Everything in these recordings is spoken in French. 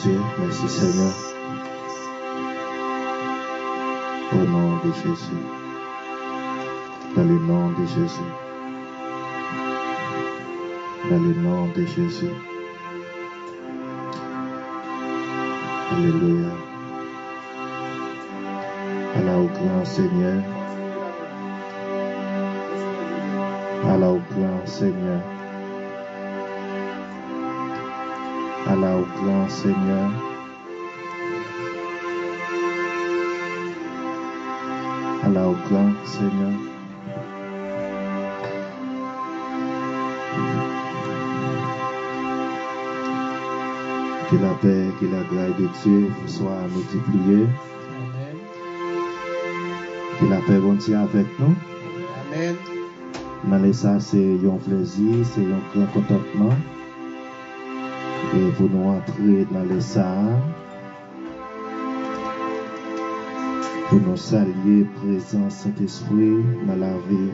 Dieu, merci Seigneur. Au nom de Jésus. Dans le nom de Jésus. Dans le nom de Jésus. Alléluia. Allah au grand Seigneur. Allah au grand Seigneur. Allah au grand Seigneur. Allah au grand Seigneur. Que la paix, que la grâce de Dieu vous soit multipliée. Amen. Que la paix bon Dieu avec nous. Amen. Dans ça, c'est un plaisir, c'est un grand contentement. Et pour nous entrer dans les salles, pour nous saluer, présent Saint-Esprit dans la vie,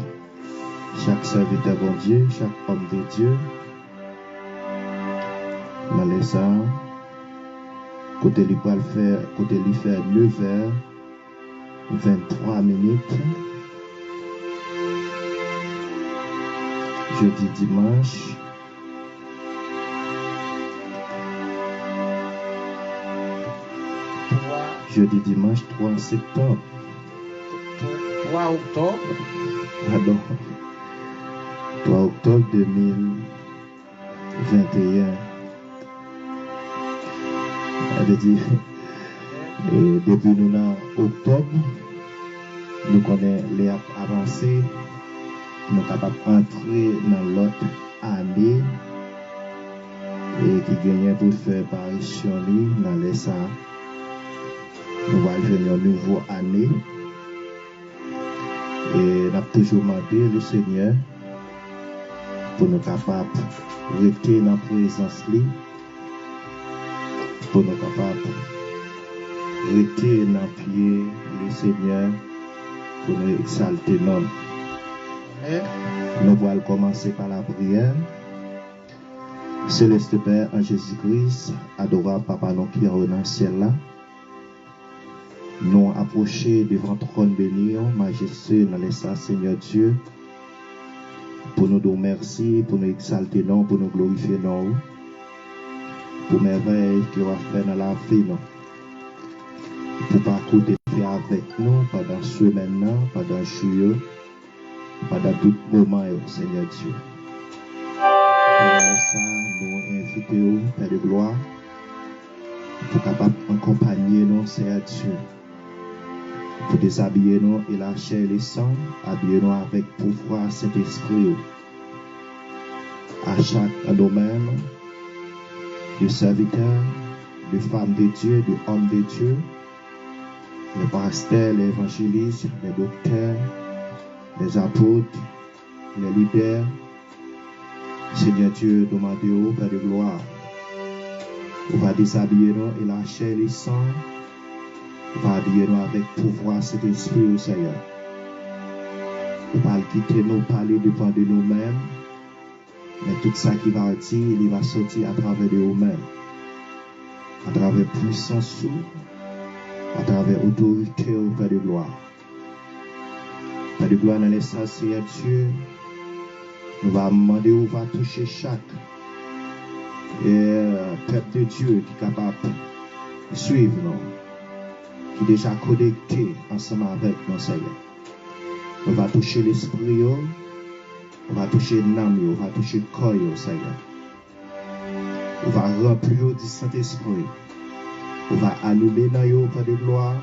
chaque serviteur bon Dieu, chaque homme de Dieu, dans les salles, côté lui faire 9h23 minutes, jeudi dimanche. Jeudi dimanche 3 septembre. 3 octobre. Pardon. 3 octobre 2021. Elle veut dire, et depuis nous en octobre, nous connaissons les avancées, nous sommes capables d'entrer dans l'autre année et qui gagne pour faire apparition dans les salles. Nous allons venir une nouvelle année et nous avons toujours demandé le Seigneur pour nous capables de rester dans la présence de lui, pour nous capables de rester dans le pied du Seigneur, pour nous exalter nom. Nous allons commencer par la prière. Céleste Père en Jésus-Christ, adorable Papa nous qui est dans le ciel là. Nous approcher devant ton trône béni, majesté dans les saints, Seigneur Dieu, pour nous dire merci, pour nous exalter, non, pour nous glorifier, non, pour merveille que va faire dans la vie, non, pour parcours de faire avec nous pendant ce maintenant, pendant jour, pendant tout moment, Seigneur Dieu. Pour ça, nous invitons, Père de gloire, pour capable accompagner nous, Seigneur Dieu. Pour déshabiller nous et la chair et le sang, habiller-nous avec pouvoir Saint-Esprit. À chaque domaine, de serviteurs, de femmes de Dieu, de hommes de Dieu, les pasteurs, les évangélistes, les docteurs, les apôtres, les leaders. Seigneur Dieu, demandez-vous, Père de gloire. On va déshabiller nous et la chair et le sang. Va habiller nous avec pouvoir cet esprit au Seigneur. Il va quitter nous, parler devant de nous-mêmes. Mais tout ça qui va dire, il va sortir à travers de nous-mêmes. À travers puissance, à travers autorité au Père de gloire. Père de gloire, dans l'essence, Seigneur Dieu, nous va demander où va toucher chaque peuple de Dieu qui est capable de suivre nous. Qui est déjà connecté ensemble avec nous, Seigneur. On va toucher l'esprit, on va toucher l'âme, on va toucher le corps, Seigneur. On va remplir du Saint-Esprit. On va allumer dans le Père de gloire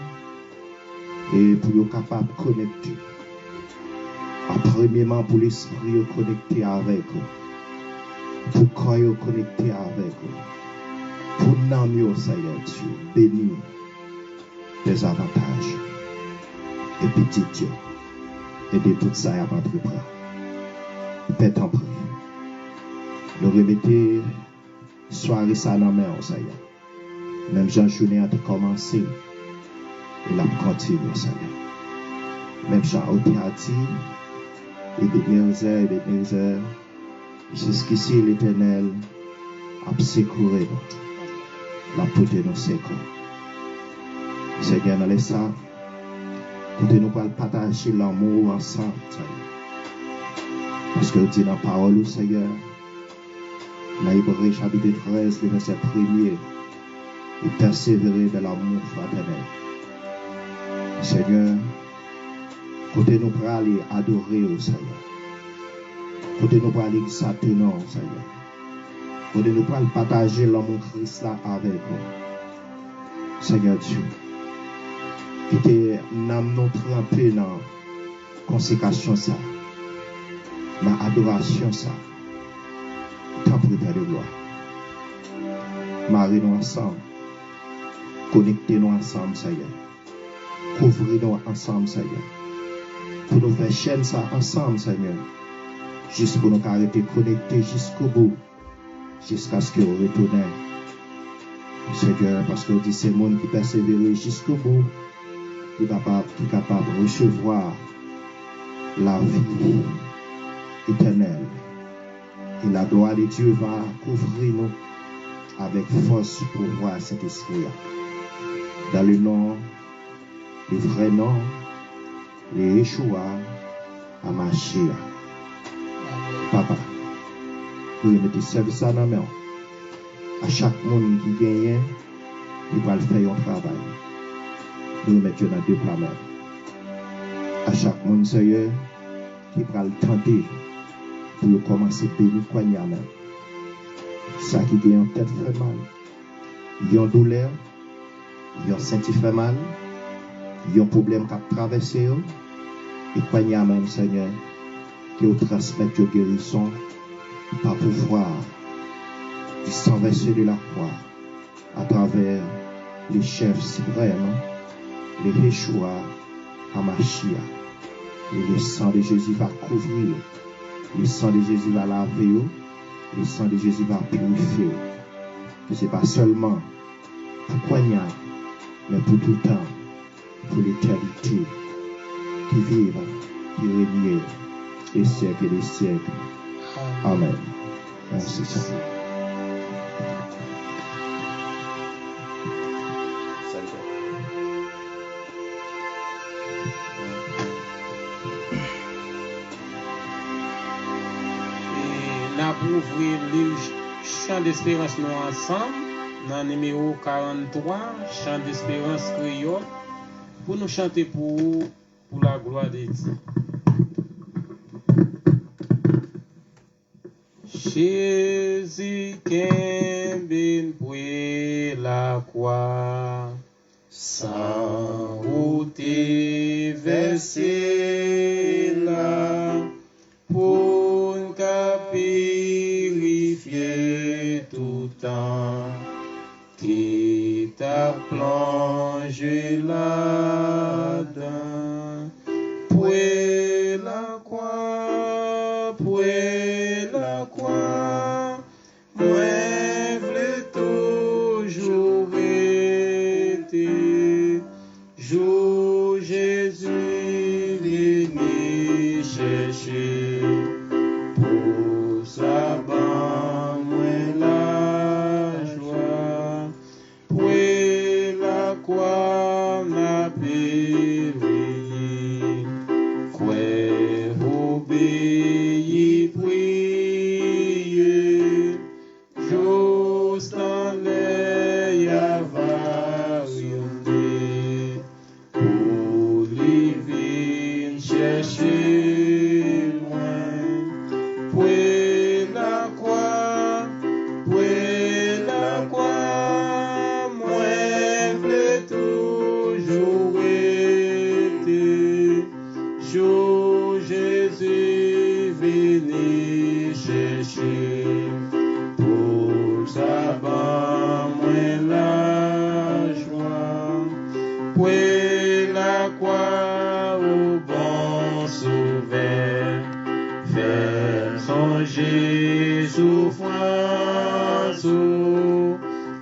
et pour être capable de connecter. Premièrement, pour l'esprit connecter avec vous. Pour le corps connecter avec vous. Pour l'âme, Seigneur Dieu, béni. Des avantages et petit Dieu et de tout ça à votre bras. Père en prière. Nous remettons soirée ça dans la main, Seigneur. Même Jean Journée a commencé et l'a continué, Seigneur. Même Jean a dit et des heures, jusqu'ici l'Éternel a secouru nous. la poudre nous c'est quoi. Seigneur, dans les ça, côté nous pour partager l'amour ensemble, parce que dit dans la parole, Seigneur, dans Hébreux chapitre 13, le verset 1er, et persévérer dans l'amour fraternel. Seigneur, côté nous pour aller adorer au Seigneur, côté nous pour aller exalter non, Seigneur, côté nous pour aller partager l'amour Christ là avec vous. Seigneur Dieu, qui te n'am nous trempé dans la consécration ça, dans l'adoration ça, tant pour Père de gloire. Marie-nous ensemble, connectez-nous ensemble, Seigneur. Couvrez-nous ensemble, Seigneur. Pour nous faire chaîne ça ensemble, Seigneur. Juste pour nous arrêter connectés jusqu'au bout, jusqu'à ce que vous retournez. Seigneur, parce que dit c'est le monde qui persévère jusqu'au bout, qui est capable de recevoir la vie éternelle. Et la gloire de Dieu va couvrir nous avec force pour voir cet esprit. Dans le nom, le vrai nom, le Yeshua, Amashia. Papa, pour mettre service à la main, à chaque monde qui gagne, il va le faire un travail. Nous mettons dans deux plans. À chaque monde, Seigneur, qui va le tenter pour commencer à bénir quoi y a même. Ça qui gagne en tête fait mal. Il y a une douleur, il y a un senti fait mal, il y a un problème qui a traversé. Et quoi y a même, Seigneur, qui vous transmette vos guérisons par pouvoir du sang versé de la croix à travers les chefs suprêmes, les Yeshua, Amashia. Et le sang de Jésus va couvrir, le sang de Jésus va laver, le sang de Jésus va purifier. Que ce n'est pas seulement pour Koignan, mais pour tout le temps, pour l'éternité, qui vive, qui règne, les siècles et les siècles. Amen. Merci Seigneur. Pour ouvrir le chant d'espérance nous ensemble, dans le numéro 43, chant d'espérance créole, pour nous chanter pour la gloire de Dieu. Jésus qui est pour la croix, sans route versé là, pour purifier tout temps, qui t'a plongé là-dedans. Pour la croix, moi v'lais toujours été, jour Jésus venu chercher. Pour sa ban, moi la joie, pour la croix m'a péri, quoi obéi, prier, juste en l'air avarié, pour lui venir chercher moi. Pour la croix, moi v'lais toujours été, jour Jésus venu chercher, pour sa ban, moi la joie, pour la croix au bon sauveur, vers son Jésus souffrance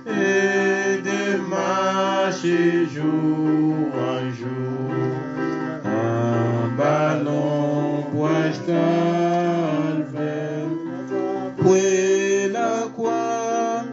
et de marcher jour en jour, en ballon bois calvaire. Pour la croix,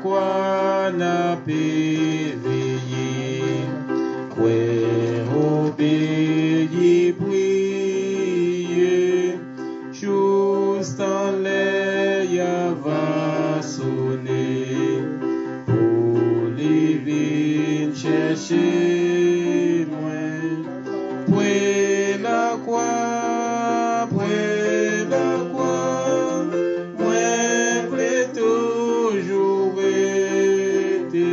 croix n'a éveillé, ouais, obéi, prier, juste en l'air va sonner, pour les vignes chercher moi, puis la croix, moi, vais toujours été,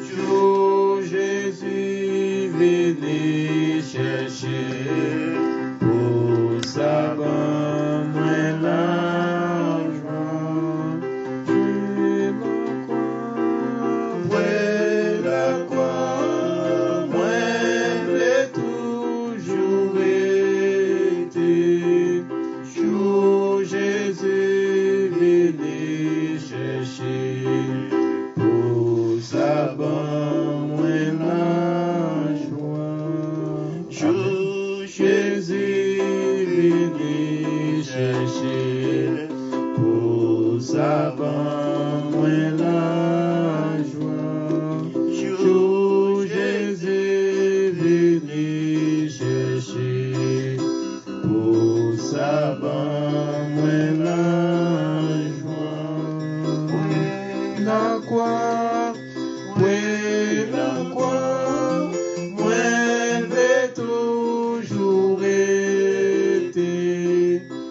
jour Jésus venez chercher, pour ça moi la joie, puis la croix, moi vais toujours été, jour Jésus venez chercher, pour ça moi la joie, jour Jésus venez chercher, pour ça moi la joie, jour Jésus venez chercher, pour ça moi la joie, la croix, moi vais toujours été,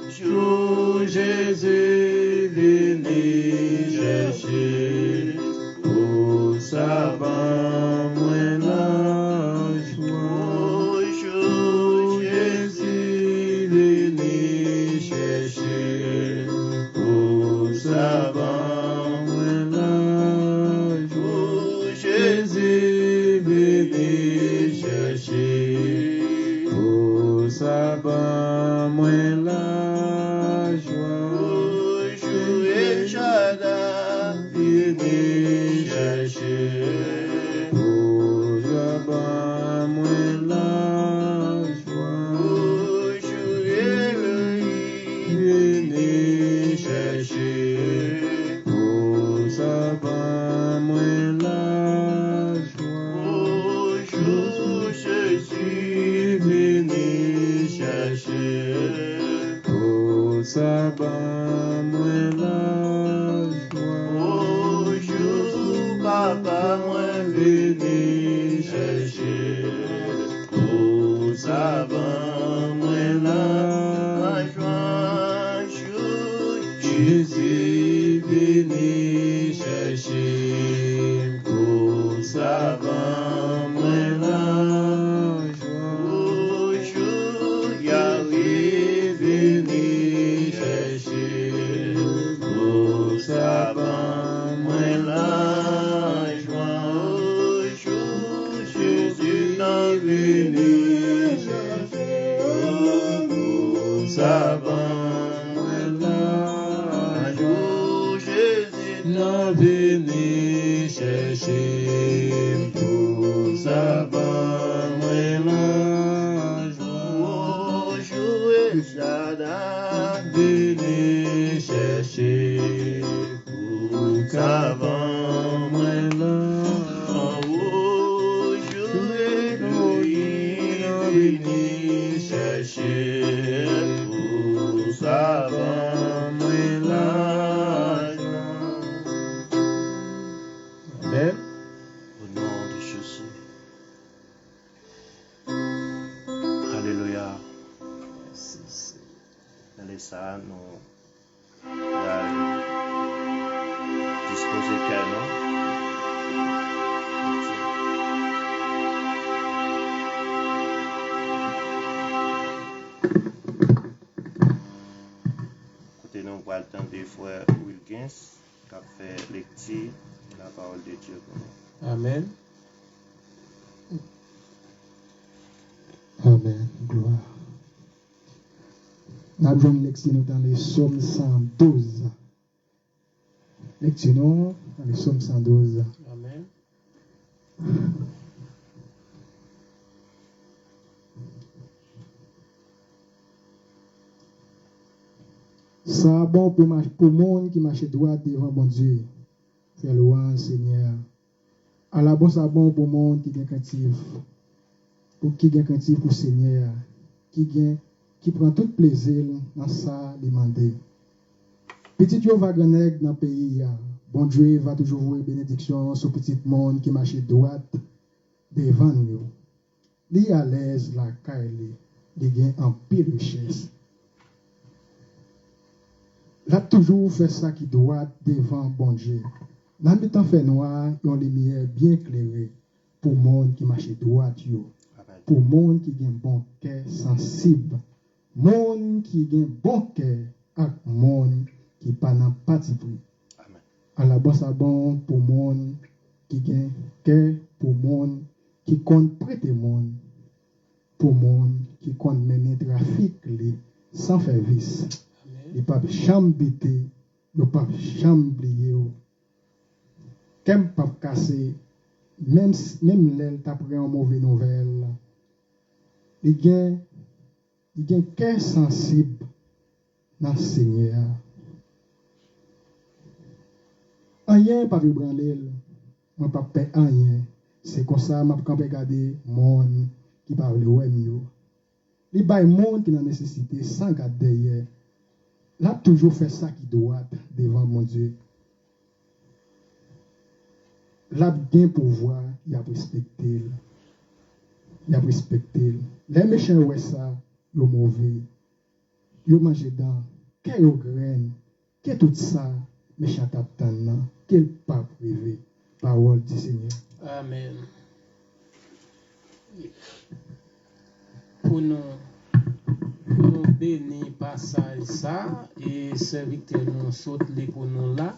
jour Jésus venez chercher, pour ça moi la joie, jour Jésus venez chercher, pour ça moi la joie, Jésus venez chercher, pour ça moi la joie, Jésus venez chercher, pour ça moi la joie, venez chercher, pour ça moi la joie, Jésus venez chercher, pour ça moi la joie, papa moi venez chercher, pour ça moi la joie, Jésus venez chercher, pour ça moi la joie, Yahweh venez chercher, pour ça moi la joie, Jésus venez chercher, pour ça moi la joie, Jésus venez chercher, pour ça moi la joie, venez chercher, pour ça moi la venez chercher, pour ça moi la joie. Amen. Au nom de Jésus. Alléluia. Dans les salles, nous allons disposer qu'un nom. Côté nous, on va attendre des frères Wilkins qui a fait lecture de la parole de Dieu pour nous. Amen. Amen. Gloire. Nous avons une lecture dans les psaumes 112. Lecture dans les psaumes 112. Amen. Ça bon pour le monde qui marche droit devant bon Dieu. faire louange, Seigneur. À la bonne sabon pour le monde qui est craintif. Pour qui est craintif pour Seigneur. Qui prend tout plaisir dans ça demander. Petit Dieu va gagner dans le pays. Bon Dieu va toujours voir bénédiction sur petit monde qui marche droite devant nous. Il est à l'aise la caille. Il gagne en pile richesse. Il a toujours fait ça qui doit devant bon Dieu. Dans le temps fait noir, il y a une lumière bien éclairée pour le monde qui marche droit, pour le monde qui a un bon cœur sensible, monde qui a un bon cœur et monde qui n'a pas de parti pris. À la bosse à bon pour le monde qui a un cœur, pour le monde qui compte prêter monde, pour le monde qui compte mener trafic sans faire vice. Il ne peut pas chambiter, il ne peut pas chamblier. Qu'elle pas casser, même l'elle t'a pris une mauvaise nouvelle. Il y a un cœur sensible dans le Seigneur. Rien pas vibranler, moi pas payer rien. C'est comme ça m'a quand regarder monde qui parle ouais mieux. Il y a des monde qui n'a nécessité sans garder derrière. Là toujours fait ça qui doit devant mon Dieu. Là bien pouvoir, il a respecté. Il a respecté. Les méchants ouais ça, ils mauvais. Ils mangent dans quel grain, qu'est tout ça, méchant t'attend, quel pas privé. Parole du Seigneur. Amen. Pour nous bénir passage ça et serviteur nous saute les pour nous là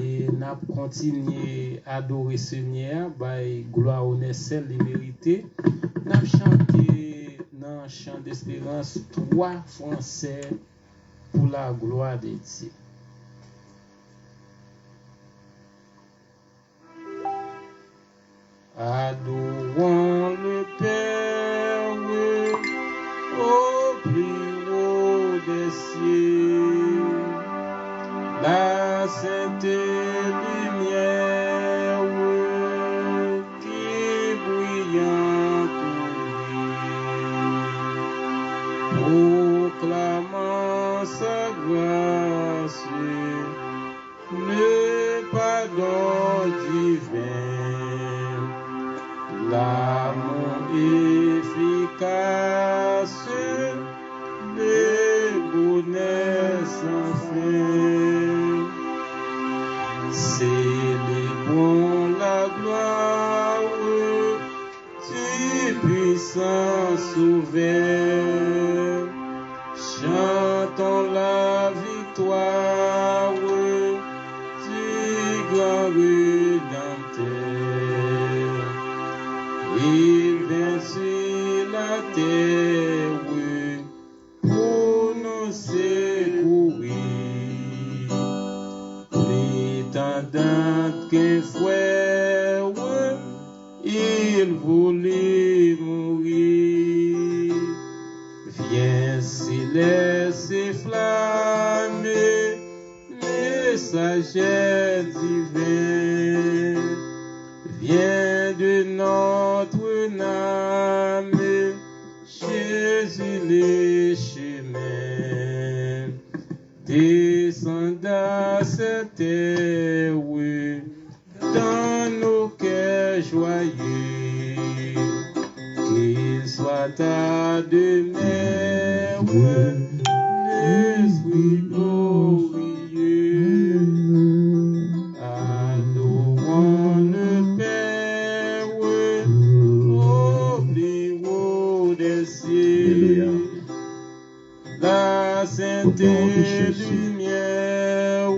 et n'a continuer à adorer Seigneur by gloire honneur celle les mérité n'a chanté dans chant d'espérance 3 français pour la gloire de Dieu. Adorons le Père au plus haut des cieux, la sainte lumière qui brillante proclamant sa grâce, le pardon divin, l'amour efficace, le bonheur sans fin. Célébrons la gloire du puissant souverain. Chantons la victoire du grand Rédempteur. Il vient sur la terre pour nous secourir. Prétendant qu'un frère, il voulait mourir. Viens céleste et flamme, messager divin. Viens de notre âme, Jésus les chemins. Descends à cette terre, dans nos cœurs joyeux, qu'il soit ta demeure, l'Esprit glorieux. Adorons le Père au plus haut des cieux, la sainte lumière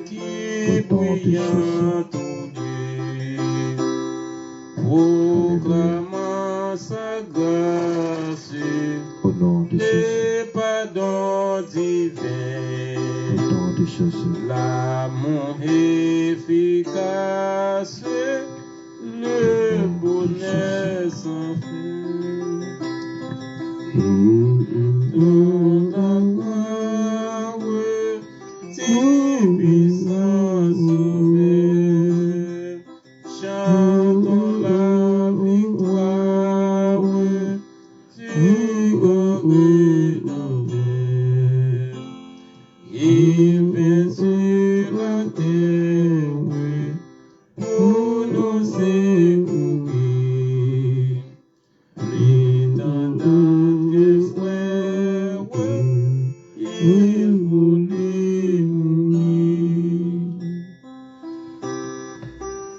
qui brillante au Dieu, proclamant sa grâce, le pardon divin, l'amour efficace, le bonheur sans fin. Toute la gloire, si puissance Il vient sur la terre pour nous secourir. Prétendant que frère, il voulait mourir.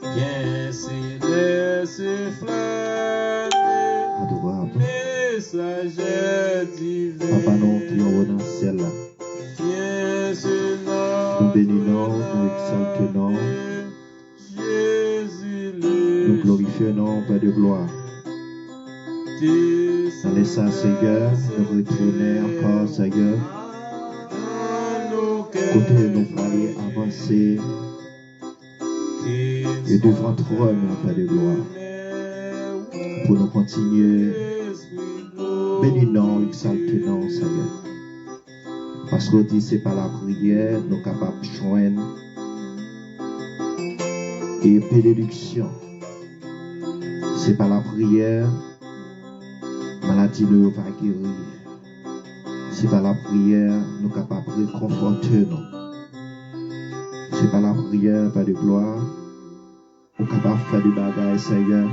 Qu'un céleste flamme, Adorable. messager divin, Papa, nous qui sommes dans le ciel là. viens ce Nous bénissons, nous exaltons, Jésus nous glorifions, Père de gloire. Dans les saints, Seigneur, nous retourner encore, Seigneur. Côté nous aller avancer et devant trône, Père de gloire. Pour nous continuer, bénissons, exaltons, Seigneur. Parce que dit c'est par la prière, nous sommes capables de joindre et bénédiction. C'est par la prière, maladie ne va guérir. C'est par la prière, nous sommes capables de réconforter nous. C'est par la prière, Père de gloire, nous sommes capables de faire des bagages, Seigneur.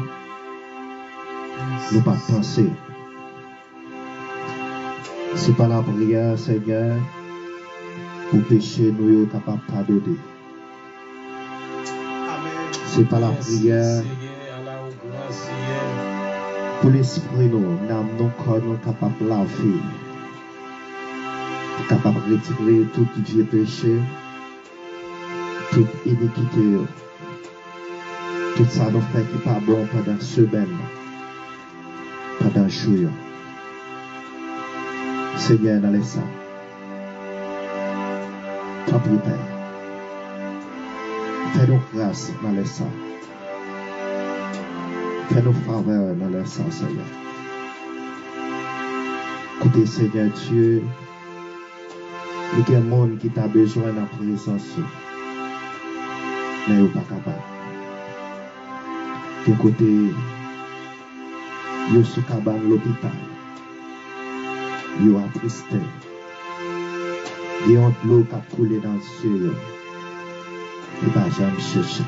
Nous pas penser. C'est par la prière, Seigneur, pour pécher, nous sommes capables de pardonner. C'est par la prière, pour l'esprit, nous, l'âme, nos corps, nous sommes capables de laver. Capable de retirer tout vieux péché, toute iniquité, tout ça nous fait qui n'est pas bon pendant la semaine, pendant le jour. Seigneur, dans les ça. Toi, Père. Fais-nous grâce dans les ça. Fais-nous faveur dans les ça, Seigneur. Écoutez, Seigneur Dieu, il y a un monde qui a besoin de la présence, mais il n'est pas capable. De côté, il y a sous cabane l'hôpital. Il y a attristé. Il y a de l'eau qui a coulé dans le ciel. Il ne va jamais chercher.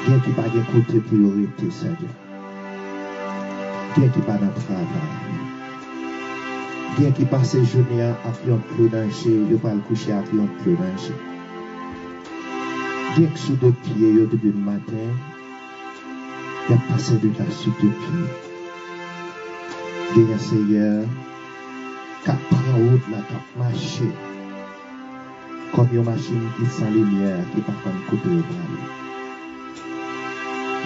Il y a qui n'a pas de côté pour arrêter, Seigneur. Il y a qui n'a pas de travail. Il y a qui passe les journées à faire un peu danger, il va le coucher à faire un peu danger. Il y a qui sous deux pieds depuis le matin, il a passé de la sous deux pieds. Il y a un Seigneur qui prend route là, qui marche. Comme une machine qui sans lumière, qui pas comme côté de balle.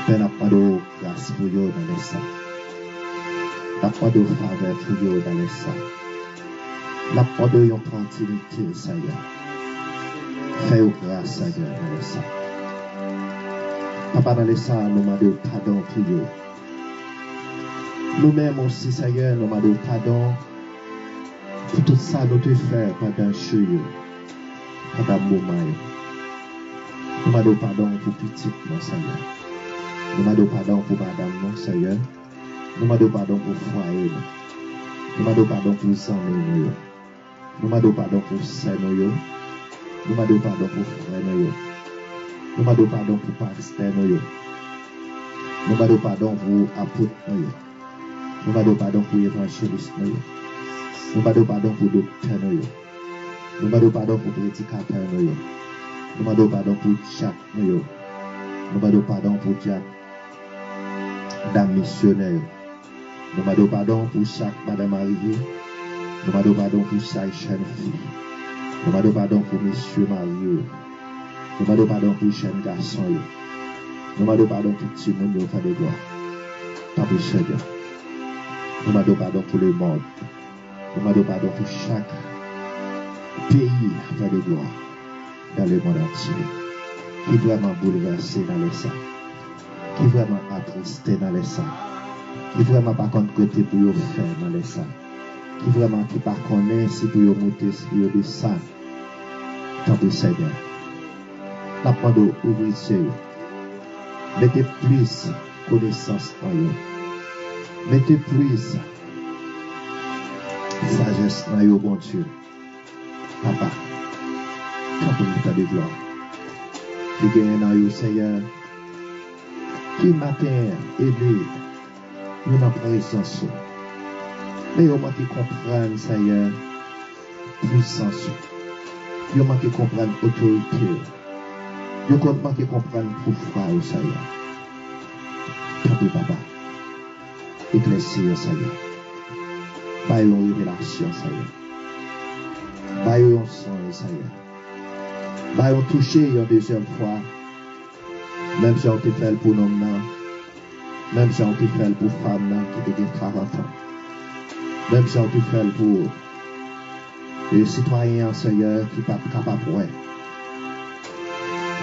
Il n'a pas de grâce pour eux dans les sacs. Il n'a pas de faveur pour eux dans les sacs. La pas de yon opportunité, Seigneur. Fais-nous grâce, Seigneur, dans les sacs. Papa, dans les sacs, nous demandons pardon pour eux. Nous-mêmes aussi, Seigneur, nous demandons pardon pour tout ça nous te fait pendant le jour, pendant le moment. Nous demandons pardon pour petit, non, Seigneur. Nous demandons pardon pour madame, non, Seigneur. Nous demandons pardon pour foyer. Nous demandons pardon pour les amis. Nous demandons pardon pour sœurs. Nous demandons pardon pour frères. Nous demandons pardon pour pasteurs. Nous demandons pardon pour apôtres. Nous demandons pardon pour évangélistes. Nous demandons pardon pour docteurs. Nous demandons pardon pour prédicateurs. Nous demandons pardon pour Jacques. Nous demandons pardon pour Jacques, dame missionnaire. Nous demandons pardon pour chaque madame arrivée. Nous demandons pardon pour chaque jeune fille. Nous demandons pardon pour monsieur marié. Nous demandons pardon pour jeune garçon. Nous demandons pardon pour tout le monde qui fait des gloires. Papa Seigneur. Nous demandons pardon pour le monde. Nous demandons pardon pour chaque pays qui fait des gloires dans le monde entier. Qui est vraiment bouleversé dans les sacs. Qui est vraiment attristé dans les sacs. Qui vraiment pas contre côté pour yo faire dans les sacs. Qui vraiment qui pas connaît si pour yo monter si pour yo descendre. Tant pis Seigneur. La pas d'ouvrir ses yeux. Mettez plus connaissance en eux. Mettez plus sagesse dans eux, bon Dieu. Papa, quand on est de gloire, qui gagne dans le Seigneur, qui matin aimé, nous n'avons pas présence. Mais au moins qui comprennent, Seigneur, puissance. Au moins qui comprennent autorité. Au moins qui comprennent pouvoir, Seigneur. Tant papa. Éclaircir, Seigneur. Baille une révélation, Seigneur. Baille un sang, Seigneur. Baille un toucher une deuxième fois. Même si on te fait pour nous, même si on te fait pour femmes qui te 40 ans. Même si on te fait pour les citoyens, Seigneur, qui ne sont pas capables de.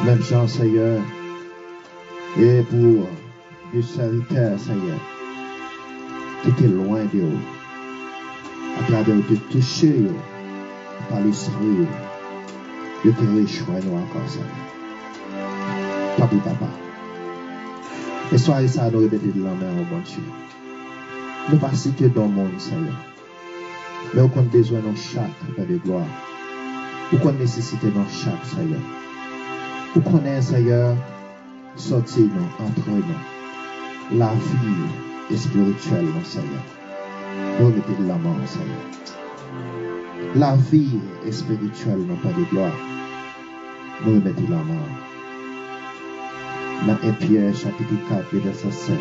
Même si, Seigneur, et pour les serviteurs, Seigneur, qui étaient loin de vous, à travers de toucher par l'esprit, de te réchouer nous encore, Seigneur. Papa. Et soyez ça, nous répéter de la main au bon Dieu. Nous ne pas citer dans le monde, Seigneur. Mais nous avons besoin de chaque Père de gloire. Nous avons nécessité de chaque, Seigneur. Nous connaissons, Seigneur, sortir nous, entre nous. La vie est spirituelle, Seigneur. Nous répétons de la main, Seigneur. La vie est spirituelle, Père de gloire. Nous remettons la main. Dans 1 Pierre, chapitre 4, verset 5.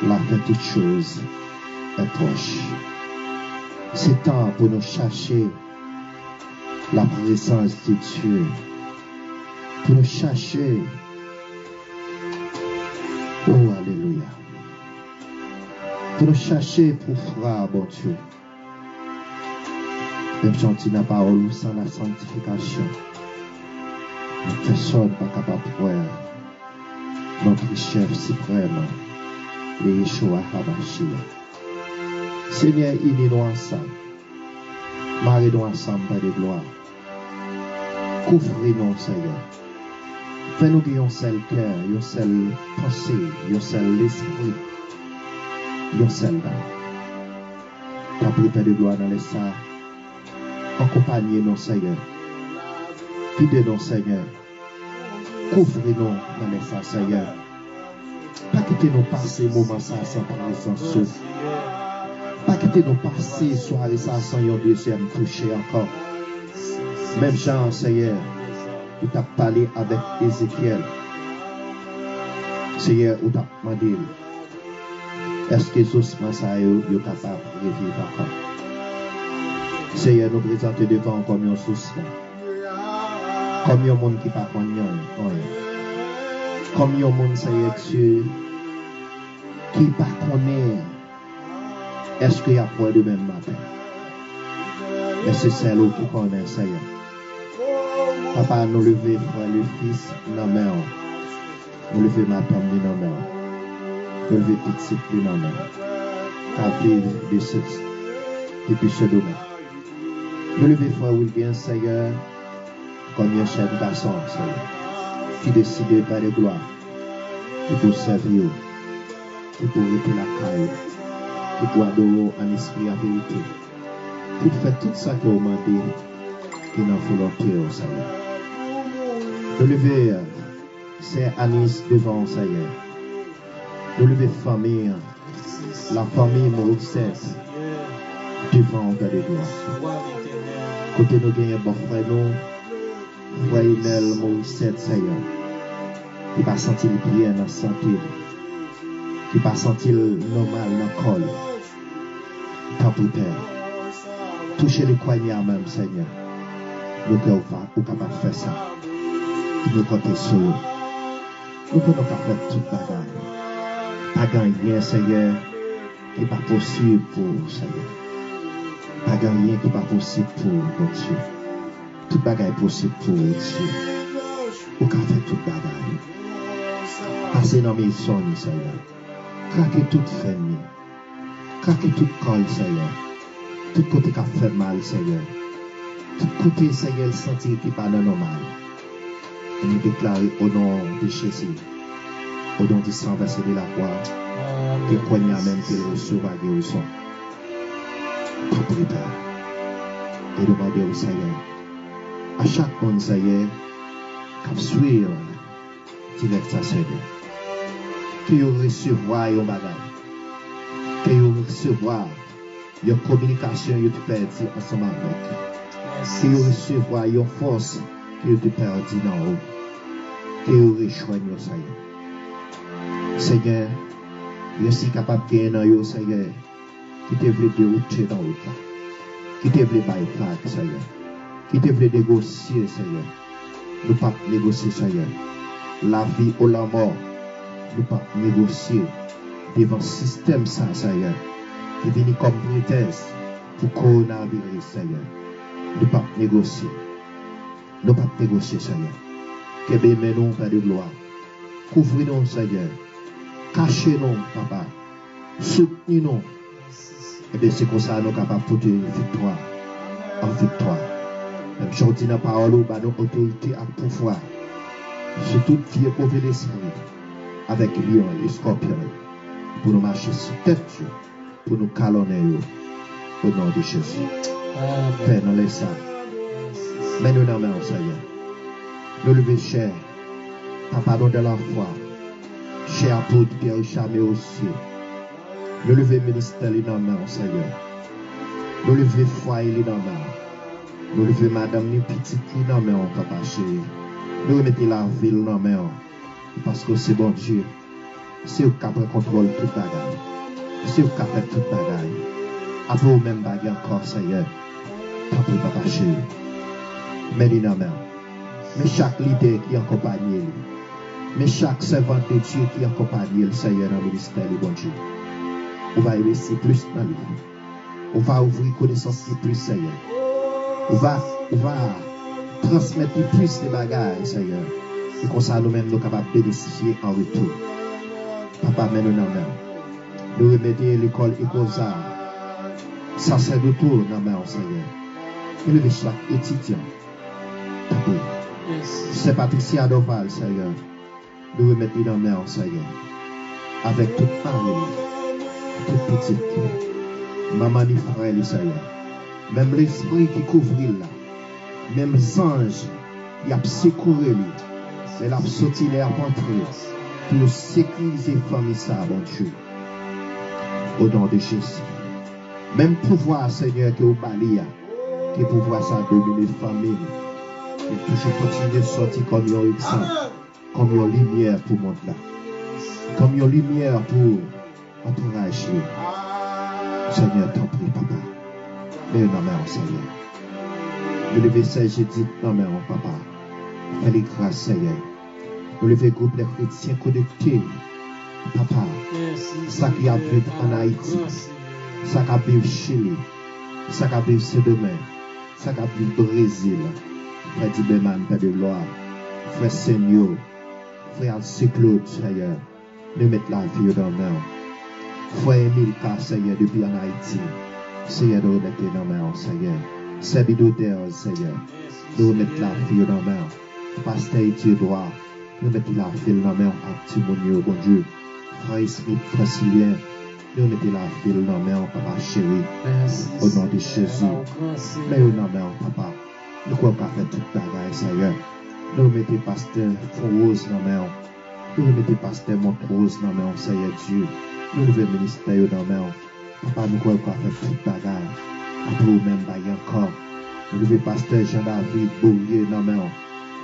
La fin de toutes choses est proche. C'est temps pour nous chercher la présence de Dieu. Pour nous chercher. Oh, alléluia. Pour nous chercher pour frère, bon Dieu. Même si on n'a pas parole sans la sanctification, personne n'est pas capable de voir notre chef suprême, le Yeshua HaMashiach. Seigneur, unis-nous ensemble. Marie-nous ensemble par de gloire. Couvre-nous, Seigneur. Fais-nous qu'il y ait un seul cœur, un seul pensée, un seul esprit, un seul âme. Ta prière de gloire dans les saints. Accompagnez-nous, Seigneur. Guidez-nous, Seigneur. Couvrez-nous dans les saints, Seigneur. Pas quitter-nous passer moment ça sans présence. Pas quitter-nous passer soirée ça sans un deuxième toucher encore. Même Jean, Seigneur, où tu as parlé avec Ézéchiel. Seigneur, où tu as demandé, est-ce que Zosman ça est capable de revivre encore? Seigneur, nous présentons devant comme un Zosman. Comme un monde qui ne parle pas rien. Comme un monde, Seigneur Dieu, qui ne connaît est-ce qu'il y a point de même matin. Mais c'est celle qui connaît, Seigneur. Papa, nous lever frère le fils dans la main. Nous lever ma femme dans la main. Nous lever petit dans la main. Car vivre de ce depuis ce domaine. Nous lever frère William, Seigneur, comme un chef de garçon, Seigneur, qui décide par de gloire, qui pour servir, qui pour rester la caille, qui pour adorer en esprit en vérité, qui fait tout ça que vous demandez, qui n'a volonté au Seigneur. Nous lever, c'est Anis devant Seigneur. Nous lever famille, la famille Morissette, devant Père de gloire. Côté nous gagnons bon frère nous, frère Inel Morissette, Seigneur, qui va sentir bien dans la santé, qui va sentir normal dans le col. Tant pour Père, toucher les poignards même, Seigneur. Nous sommes capables de faire ça. Nous comptons sur nous. Nous pouvons faire tout le bagage. Pas gagner, Seigneur, qui n'est pas possible pour Seigneur. Pas gagner qui n'est pas possible pour Dieu. Tout le bagage est possible pour Dieu. Nous pouvons faire tout le bagage. Passer dans mes sons, Seigneur. Craquer toute famille. Craquer toute col, Seigneur. Tout côté qui a fait mal, Seigneur. Tout côté, Seigneur, sentir qui n'est pas normal. Et nous déclarer au nom de Jésus, au nom du sang versé de la croix, que poignard même qu'il reçoit à guérison. Propriétaire. et demander au Seigneur, à chaque monde, Seigneur, qui suit direct ça, Seigneur, que vous recevoir un bagage, que vous recevoir une communication que vous perdez ensemble avec, que vous recevoir une force que vous perdez dans vous, que vous rejoignez, Seigneur. Seigneur, je suis capable de gagner dans vous, Seigneur, qui te veut dérouter dans vous, qui te veut bailler flag, Seigneur, qui te veut négocier, Seigneur. Nous ne pouvons pas négocier, Seigneur. La vie ou la mort, nous ne pouvons pas négocier devant le système, ça, Seigneur, qui vient comme prétexte pour coronavirus, Seigneur. Nous ne pouvons pas négocier. Nous ne pouvons pas négocier, Seigneur. Que bénissons, Père de gloire. Couvrez-nous, Seigneur. Cachez-nous, Papa. Soutenez-nous. Et bien, c'est comme ça que nous sommes capables de porter une victoire en victoire. Même si on dit dans la parole, nous avons autorité et pouvoir sur toute vie et mauvais esprit, avec lion et scorpion, pour nous marcher sur tête, pour nous calonner au nom de Jésus. Père, nous laissons ça. Mais nous n'en mettons, Seigneur. Nous levons cher, Papa, nous de la foi, cher apôtre Pierre Chamé au ciel. Nous levons ministère, nous n'en mettons, Seigneur. Nous levons foyer, nous n'en mettons. Nous levons madame ni petite qui non mais on papa chéri. Nous remettons la ville non mais on. Parce que c'est bon Dieu. C'est eux qui prennent contrôle de toute bagaille. C'est eux qui font toute bagaille. Après vous même bagaille encore Seigneur. Papa chéri. Mais non mais mais chaque leader qui accompagne lui. Mais chaque servant de Dieu qui accompagne le Seigneur dans le ministère du bon Dieu. On va investir plus dans lui. On va ouvrir connaissance plus Seigneur. On va transmettre plus de bagages, Seigneur. Et comme ça, nous-mêmes, nous sommes capables de bénéficier en retour. Papa, mais nous n'en avons. Nous remettons l'école Ecosa. Ça, c'est de tout, non, mais Seigneur. Et nous chaque étudiant. Papa. C'est Patricia Doval, Seigneur. Nous remettons dans la main, Seigneur. Avec toute famille, toute petite. Maman et frère, Seigneur. Même l'esprit qui couvre là, même les anges, il a secouru lui, il a sorti les rentrées pour sécuriser la famille, ça, bon Dieu. Au nom de Jésus. Même pouvoir, Seigneur, que vous parlez, que pouvoir ça dominer la famille, et toujours continuer de sortir comme un exemple, comme une lumière pour le monde là, comme une lumière pour l'entourage. Seigneur, t'en prie, Papa. Mais non, mais Seigneur. Nous levons ça, j'ai dit, non, mais Papa. Fais les grâces, Seigneur. Nous levons groupe les chrétiens connectés. Papa. Ça qui a vécu en Haïti. Ça qui a vécu au Chili. Ça qui a vécu ce domaine. Ça qui a vécu au Brésil. Frère Dibeman, Père de gloire. Frère Seigneur. Frère Alcé-Claude, Seigneur. Nous mettons la vie dans la main. Frère Emile K, Seigneur, depuis en Haïti. Seigneur, nous remettons dans la main, Seigneur. Serviteur, Seigneur. Nous remettons la vie dans la main. Pasteur Dieu droit. Nous mettons la vie dans la main. Antimonio, bon Dieu. Frère Smith, Frère Sylvien. Nous mettons la vie dans la main, Papa chéri. Au nom de Jésus. Mais au nom de Papa. Nous croyons qu'à faire toute bagaille, Seigneur. Nous mettons Pasteur Rose dans la main. Nous remettons Pasteur Montrose dans la main, Seigneur Dieu. Nous levons le ministère dans la main. Papa, nous croyons qu'on fait toute bagarre. Après nous-mêmes, encore. Nous levons Pasteur Jean-David Bourrier dans la main.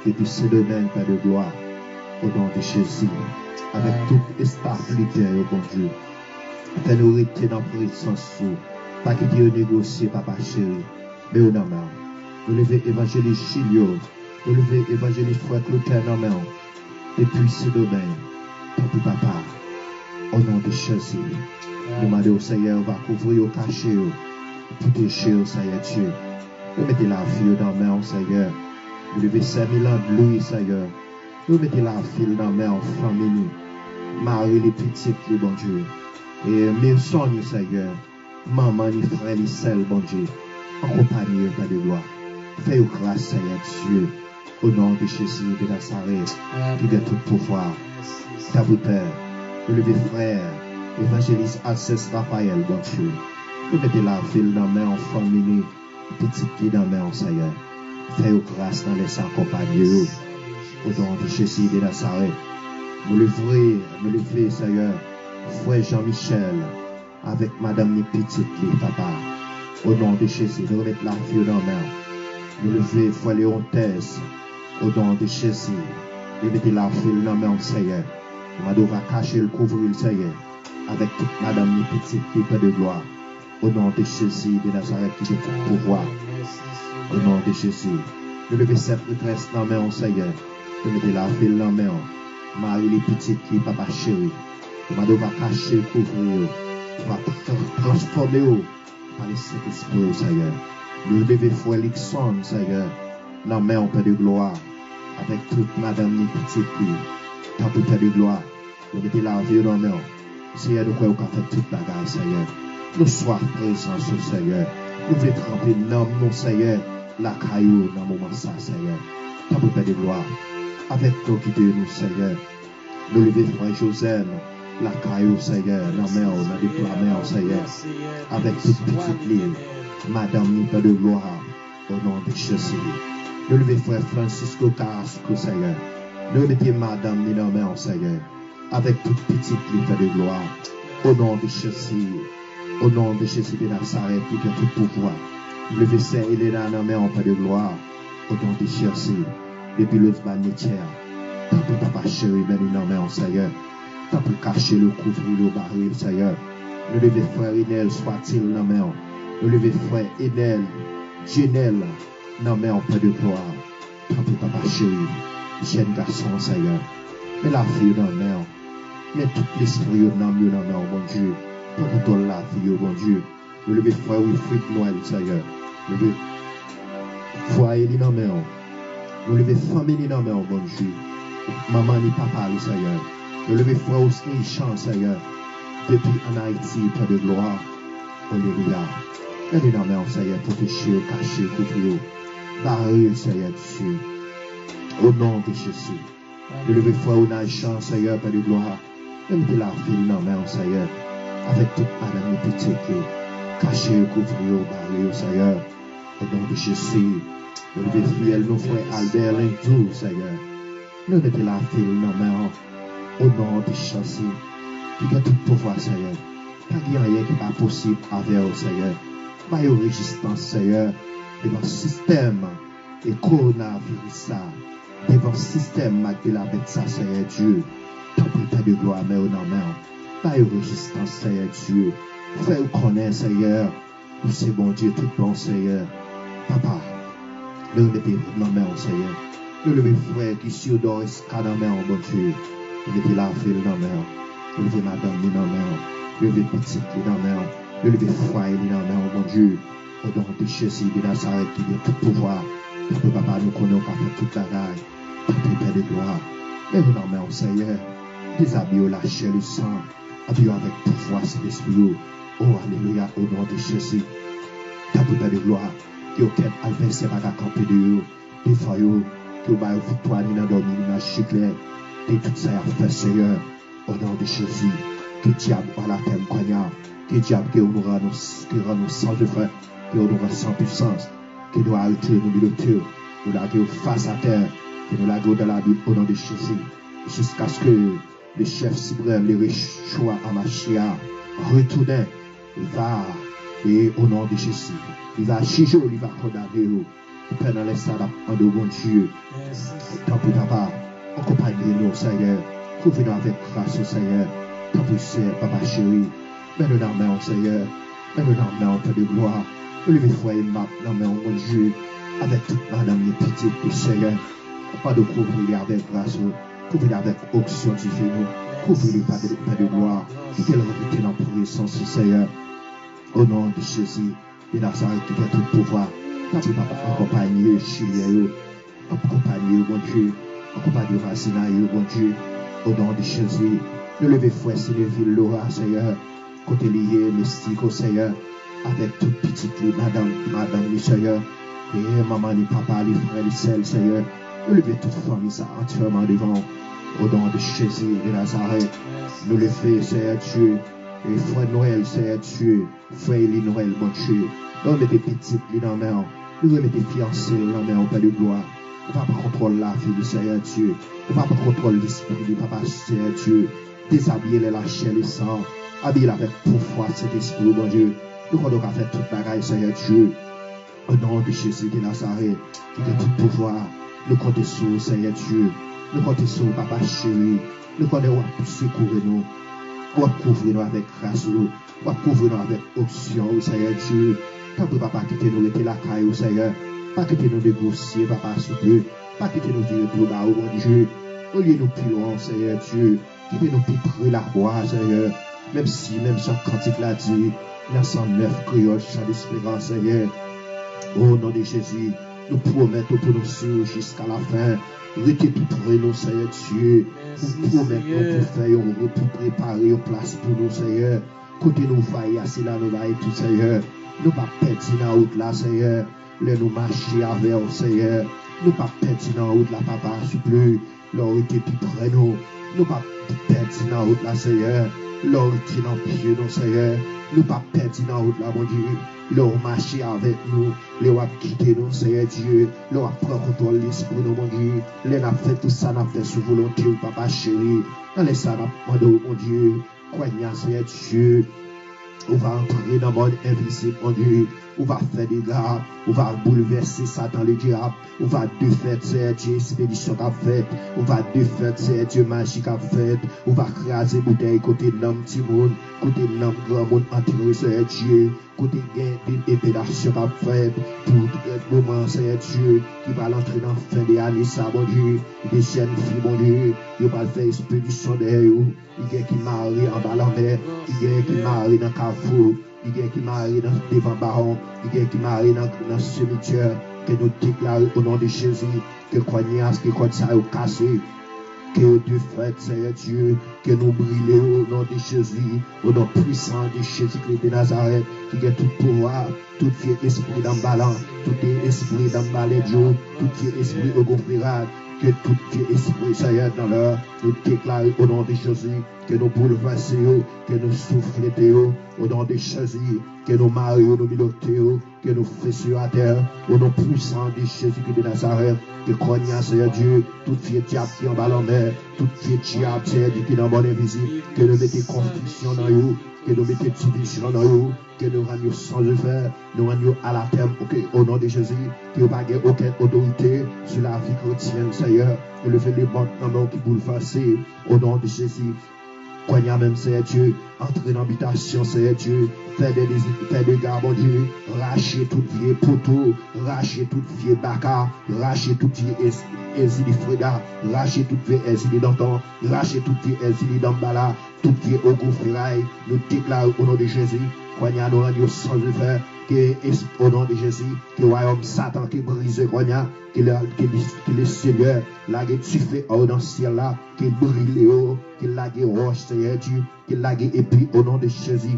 Depuis ce domaine, Père de gloire. Au nom de Jésus. Avec tout le staff leader, bon Dieu. Fais-nous rester dans la présence. Pas quitter au négocier, Papa chéri. Mais au nom de nous levons Évangéliste Chilio. Nous levons Évangéliste Frère Clotaire dans la main. Depuis ce domaine. Tant Papa. Au nom de Jésus, nous demandons au Seigneur, va couvrir au cachet, protéger au Seigneur Dieu. Nous mettons la vie dans la main, Seigneur. Nous levons 5000 ans de Louis, Seigneur. Nous mettons la vie dans la main, famille. Marie, les petites, les bon Dieu. Et mes sons, Seigneur. Maman, les frères, les sœurs, bon Dieu. Accompagnez, Père de gloire. Fais-vous grâce, Seigneur Dieu. Au nom de Jésus de Nazareth, qui a tout pouvoir. Ta Père. Nous levons frère, évangéliste Alcès Raphaël, bon Dieu. Nous mettons la ville dans la main en famille. petit qui dans main, Seigneur. Fais-nous grâce dans les accompagner. Au nom de Jésus de Nazareth. Nous lever, Seigneur, frère Jean-Michel, avec Madame Petite, papa. Au nom de Jésus, nous remettons la vie dans la main. Nous lever, frère Léonthèse, au nom de Jésus. Nous mettons la vie dans la main, Seigneur. Nous va cacher le couvrir, Seigneur, avec toute Madame Petite qui fait de gloire. Au nom de Jésus de Nazareth qui fait tout pouvoir. Au nom de Jésus. Nous levons cette retraite dans la main, Seigneur. Nous mettons la vie dans la main. Marie les petites qui papa chéri. Nous va cacher le couvrir. Nous va transformer par les Saint-Esprit, Seigneur. Nous levons frère Lixon, Seigneur. Dans la main, on peut de gloire. Avec toute Madame les petites qui. Tant pour faire de gloire. Nous mettons la vie dans la main. Seigneur, nous croyons qu'on fait toute la bagarre, Seigneur. Nous soyons présents sur Seigneur. Nous voulons tremper dans nos Seigneur. La caillou dans le moment ça, Seigneur. Tant pour faire de gloire. Avec nous qui nous, Seigneur. Nous levons frère Joseph. La caillou, Seigneur. Dans la main, dans la main, Seigneur. Avec toute petite ligne. Madame, nous pas de gloire. Au nom de Jésus. Nous levons frère Francisco Carrasco, Seigneur. Nous mettons Madame, nous dans la main, Seigneur. Avec toute petite ligne de gloire. Au nom de Jésus. Au nom de Jésus de Nazareth, qui a tout pouvoir. Le vaisseau, il est là dans la main en paix de gloire. Au nom de Jésus. Depuis l'autre banitière. Tant pour papa chéri, mais nous dans la main, Seigneur. Tant pour cacher le couvrir, le baril, Seigneur. Nous levons frère Inel, soit-il dans la main. Nous levons frère Inel, Jenel, dans la main en paix de gloire. Tant pour papa chéri, jeune garçon, Seigneur. Mais la fille dans la main. Mais tout l'esprit dans la main, mon Dieu. Pour ton la vie, mon Dieu. Nous levons frère Wilfrid Noël, Seigneur. Nous levons foyer dans la main. Nous levons famille dans la main, mon Dieu. Maman ni papa, Seigneur. Nous levons frère Osni Chan, Seigneur. Depuis en Haïti, près de gloire. Alléluia. Allez dans la main, Seigneur, protéger, cacher, couvrir. Barrer, Seigneur, dessus. Au nom de Jésus. Nous levons frère Onay Chan, Seigneur, près de gloire. Et mettez la fille dans la main, Seigneur. Avec toute madame et petite, cacher, couvrir, barrer, Seigneur. Au nom de Jésus. Nous levons fidèles, nos frères Albert Lindou, Seigneur. Nous mettons la fille dans la main. Au nom de Jésus. Qui a tout pouvoir, Seigneur. Pas qu'il y a rien qui n'est pas possible avec vous, Seigneur. Pas de résistance, Seigneur. Devant le système et coronavirus, devant le système avec ça, Seigneur Dieu. Tant pour de gloire, mais au nom de pas de résistance, Seigneur Dieu. Fais-vous connaître, Seigneur. Nous c'est bon Dieu, tout bon, Seigneur. Papa, nous mettons dans la main, Seigneur. Nous levons frère qui sur Doris, dans la main, bon Dieu. Nous mettons la fille dans la main. Nous levons madame dans la main. Nous levons petite dans la main. Nous levons frère dans la main, bon Dieu. Au nom de Jésus de Nazareth qui a tout pouvoir. Pour papa, nous connaissons qu'à faire toute la gaille. Pour Père de gloire. Et nous dans la main, Seigneur. Déshabillons la chair et le sang. Habillons avec pouvoir, c'est l'esprit. Oh, alléluia, au nom de Jésus. Ta Père de gloire. Qui aucun adversaire va camper de vous. Des fois, qui va vous victoire, ni dans dormir, ni dans chicler. Et tout ça a fait, Seigneur. Au nom de Jésus. Que diable va la terre cognard. Que diable qui nous rend nous sans de frère. Que nous rend sans puissance. Que nous arrêter nous milieux. Nous laguer face à terre. Que nous laguer dans la Bible au nom de Jésus. Jusqu'à ce que le chef suprême, le choix à Machia, retourne. Il va, et au nom de Jésus, il va chiger, il va condamner. Il peut dans les salles en de bon Dieu. Tant pour papa, accompagnez-nous, Seigneur. Couvrez-nous avec grâce, Seigneur. Tant pour Seigneur, papa chéri. Mets-nous dans la main, Seigneur. Mets-nous dans la main, Père de gloire. Nous levez foi et map dans la main, mon Dieu. Avec toute madame les petites, Seigneur. Pas de couvrir avec grâce. Couvrez-les avec onction divine. Couvrez-les par de gloire. Quittez le revêtir dans la présence, Seigneur. Au nom de Jésus, de Nazareth qui a tout pouvoir. Tant pour accompagner Chilien, accompagner mon Dieu. Accompagner Racinaï, mon Dieu. Au nom de Jésus, nous levez foi, Seigneur, ville Laura, Seigneur. Côté lié, mystique, Seigneur. Avec toute petite madame, Seigneur. Et maman, ni papa, les frères, les sœurs, Seigneur. Nous levez toute famille, ça entièrement devant. Au nom de Jésus de Nazareth, nous le faisons, Seigneur Dieu. Et frère Noël, Seigneur Dieu, frère Eli Noël, mon Dieu. Nous mettez petite li dans la main. Nous mettez fiancé dans la main au Père de gloire. On va pas contrôler la vie du Seigneur Dieu. On va pas contrôler l'esprit du Papa Seigneur Dieu. Déshabiller la chair et le sang. Habiller avec pouvoir cet esprit, mon Dieu. Nous allons faire toute bagaille, Seigneur Dieu. Au nom de Jésus de Nazareth, qui a tout pouvoir. Nous comptons sur Seigneur Dieu. Nous comptons sur Papa chéri. Nous comptons pour secourir nous. On va couvrir nous avec grâce. On va couvrir nous avec option, Seigneur Dieu. Quand Papa quitter nous, était la caille, Seigneur. Pas quitter nous négocier, Papa, s'il te plaît. Pas quitter nous dire tout bas, mon Dieu. Au lieu de nous plus loin, Seigneur Dieu. Quitter nous plus près la croix, Seigneur. Même si, même sans cantique l'a dit, 909 créoles, chant d'espérance, Seigneur. Au nom de Jésus, nous promettons pour nous suivre jusqu'à la fin. Restez tout près nous, Seigneur Dieu. Nous promettons pour faire, pour préparer une place pour nous, Seigneur. Côté nous faillir, c'est là nous va tout, Seigneur. Nous pas perdre dans la route là, Seigneur. Nous marcher avec vous, Seigneur. Nous pas perdre dans la route là, Papa, s'il te plaît. L'or était plus près nous. Nous pas perdre dans la route là, Seigneur. L'or était dans le pied, nous, Seigneur. Nous pas perdre dans la route là, mon Dieu. L'or marcher avec nous. L'or a quitté nous, Seigneur Dieu. L'or a pris contrôle l'esprit, nous, mon Dieu. L'or a fait tout ça, n'a fait sous volonté, Papa chéri. Allez, ça n'a pas de mon Dieu. Croyez, Seigneur Dieu. On va entrer dans le monde invisible, mon Dieu. On va faire des gars. On va bouleverser Satan, le diable. On va défaire, Seigneur Dieu, expédition qu'a fait. On va défaire, Seigneur Dieu, magie qu'a fait. On va craser bouteille côté l'homme petit monde. Côté l'homme grand monde enterré, Seigneur Dieu. Côté gain d'épée d'action qu'a fait. Pour tout moment, Seigneur Dieu, qui va l'entrer dans la fin des années, ça, mon Dieu. Des jeunes filles, mon Dieu. Il va faire expédition derrière eux. Il y a qui marie en bas la mer. Il y a qui marie dans le carrefour. Il y a qui marie devant baron. Il y a qui marie dans le cimetière. Que nous déclarons au nom de Jésus. Que croyance, que quand ça est cassé. Que Dieu fait, Seigneur Dieu. Que nous brûlons au nom de Jésus. Au nom puissant de Jésus-Christ de Nazareth. Qui a tout pouvoir. Tout vieux esprit d'emballant. Tout esprit d'emballédio. Tout vieux esprit au gonflage. Que tout vieux esprit, Seigneur, dans l'heure, nous déclarons au nom de Jésus, que nous bouleversons, que nous soufflons, au nom de Jésus, que nous marions, nous milotons, que nous faisons à terre, au nom puissant de Jésus-Christ de Nazareth, que croyons, Seigneur Dieu, tout vieux diable qui en bas en mer, tout vieux diable, Seigneur Dieu, qui est dans le monde invisible, que nous mettons confusion dans nous, que nous mettons division dans nous, que nous rendions sans faire, nous rendions à la terre, au nom de Jésus, que nous n'avons aucune autorité sur la vie chrétienne, Seigneur, que le fait les banques dans nos qui bouleverser, au nom de Jésus. Croyez même, Seigneur Dieu, entrer dans l'habitation, Seigneur Dieu, faire des gars, mon Dieu, racher tout vieux poteau, racher tout vieux baka, racher tout vieux exili freda, racher tout vieux exili d'antan, racher tout vieux exili d'ambala, tout vieux ogoufraï, nous déclarons au nom de Jésus, croyez à nous rendre sans faire, que au nom de Jésus, que le royaume Satan qui brise, croyez, que le Seigneur, la guerre tu fais dans le ciel là, qu'il brille, qu'il la guerre roche, Seigneur Dieu, qu'il la guerre épris au nom de Jésus,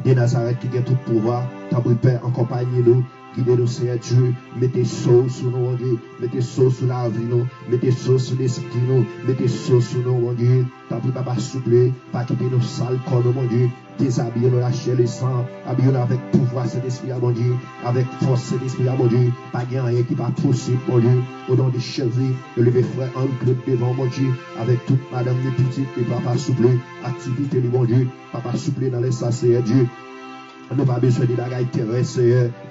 de Nazareth qui a tout pouvoir, ta Père, en compagnie nous, guidez-nous, Seigneur Dieu, mettez sauce sur nous, mon Dieu, mettez sauce sur la vie, nous, mettez sauce sur l'esprit, nous, mettez sauce sur nous, mon Dieu, ta Papa souple, pas quitter nos sales corps, mon Dieu, déshabillez-nous la chair et le sang, habillez-nous avec pouvoir cet esprit, mon Dieu, avec force cet esprit, mon Dieu, pas rien qui va possible, mon Dieu, au nom de Jésus, le lever frère en club devant, mon Dieu, avec toute madame les petites, et Papa souple, activité, mon Dieu, Papa souple dans les Seigneur Dieu. Nous n'avons pas besoin de bagailles terrestres,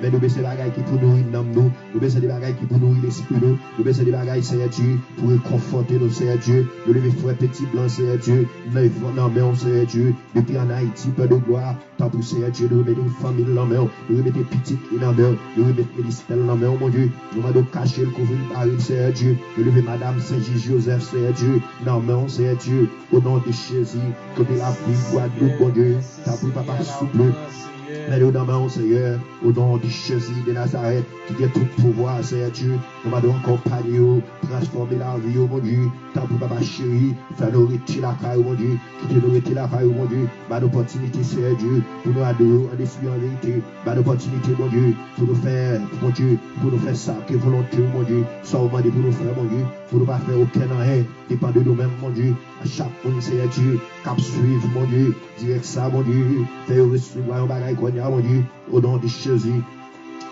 mais nous avons besoin de bagailles qui pour nourrir nous, nous avons besoin de bagailles qui pour nourrir l'esprit, nous avons besoin de bagailles, Seigneur Dieu, pour conforter nos Seigneur Dieu, nous devons faire petit blanc, Seigneur Dieu, nous avons Seigneur Dieu, depuis en Haïti, Père de gloire, tant pour Seigneur Dieu, nous remettons une famille dans la main, nous remettons une petite dans la main, nous remettons une ministère dans la main, mon Dieu, nous allons cacher le couvrir par une Seigneur Dieu, nous levons Madame Saint-Joseph, Seigneur Dieu, dans la main, Seigneur Dieu, au nom de Jésus, que de la vie, Guadeloupe, mon Dieu, tant pour Papa souple. Mets-nous dans main, Seigneur, au nom de Jésus de Nazareth, qui a tout pouvoir, Seigneur Dieu. Nous m'avons accompagné, transformer la vie, mon Dieu. Tant pour papa chéri, faire nous retirer la caille, mon Dieu. Quitter nous retirer la caille, mon Dieu. Bah l'opportunité, Seigneur Dieu, pour nous adorer en esprit en vérité. Bah l'opportunité, mon Dieu, pour nous faire, mon Dieu, pour nous faire ça, que volonté, mon Dieu. Soit au moment pour nous faire, mon Dieu, pour nous pas faire aucun arrêt, dépend de nous-mêmes, mon Dieu. À chaque monde, Seigneur Dieu, cap suivre, mon Dieu, direct ça, mon Dieu. Faire recevoir un bagage qu'on a, mon Dieu, au nom de Jésus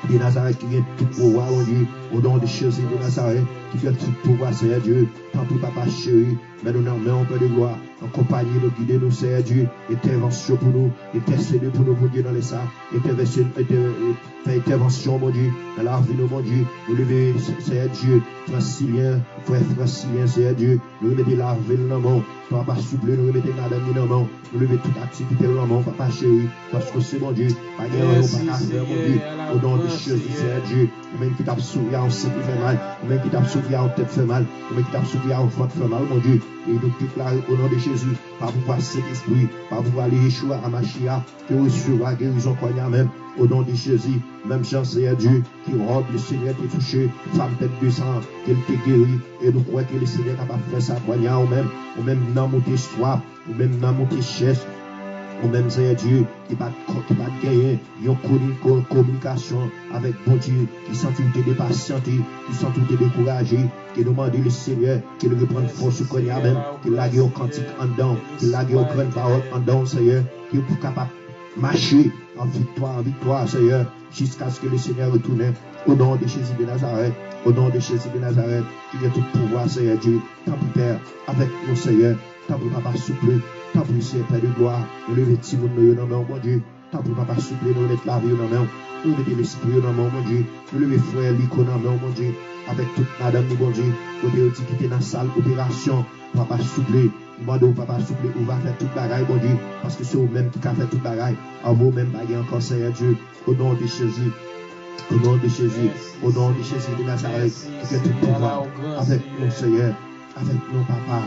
de Nazareth qui vient tout pouvoir, mon Dieu, au nom de Jésus de Nazareth qui vient tout pouvoir, Seigneur Dieu. Tant pis, papa chéri, mais nous n'en peu de gloire, en compagnie, nous guider, nous, Seigneur Dieu, intervention pour nous, intercéder pour nous, mon Dieu, dans les ça, intervention, faire intervention, mon Dieu, dans la vie, mon Dieu, nous lever, Seigneur Dieu, Francilien, frère Francilien, Seigneur Dieu, nous remettez la vie dans le monde, papa souple, nous remettez madame dans le monde, nous lever toute activité dans le monde, papa chéri, parce que c'est mon Dieu, pas de pas à faire, mon Dieu, au nom de Jésus, Seigneur Dieu, même qui t'a sauvé à un sein qui fait mal, même qui t'a sauvé à un tête fait mal, même qui t'a sauvé à un ventre fait mal, mon Dieu, et nous déclarons au nom de Jésus, par pouvoir cet esprit, par pouvoir les Yeshua à Machia, que recevra guérison qu'on y a même, au nom de Jésus, même Jean, Seigneur Dieu, qui robe le Seigneur qui est touché, femme tête de sang, qu'elle t'est guérie, et nous croyons que le Seigneur n'a pas fait ça, qu'on y a, ou même dans mon soif, ou même dans mon cherche, ou même Seigneur Dieu, qui va gagner une communication avec bon Dieu, qui sent tout dépatienté, qui sent tout découragé, qui demande le Seigneur, qu'il reprenne force qu'on y a même, qu'il a un cantique en dedans, qu'il a une grande parole en dedans, Seigneur, qui est capable de marcher en victoire, Seigneur, jusqu'à ce que le Seigneur retourne au nom de Jésus de Nazareth, au nom de Jésus de Nazareth, qui a tout pouvoir, Seigneur Dieu, tant pis Père, avec nous, Seigneur, tant pis Papa souple, tant pis Seigneur Père de gloire, nous lever Timon, nous dans mon Dieu, tant pis Papa souple, nous mettre la vie dans main, nous mettre l'esprit dans mon Dieu, nous lever frère l'icône dans mon Dieu, avec toute madame, mon Dieu, côté aussi qui était dans la salle opération, Papa souple, demandez Papa souple, on va faire toute bagaille, mon Dieu, parce que c'est vous-même qui a fait toute bagaille, à vous-même bagaille encore, Seigneur Dieu, au nom de Jésus. Au nom de Jésus, au nom de Jésus de Nazareth, qui est tout pouvoir, avec nous, Seigneur, avec nous, Papa,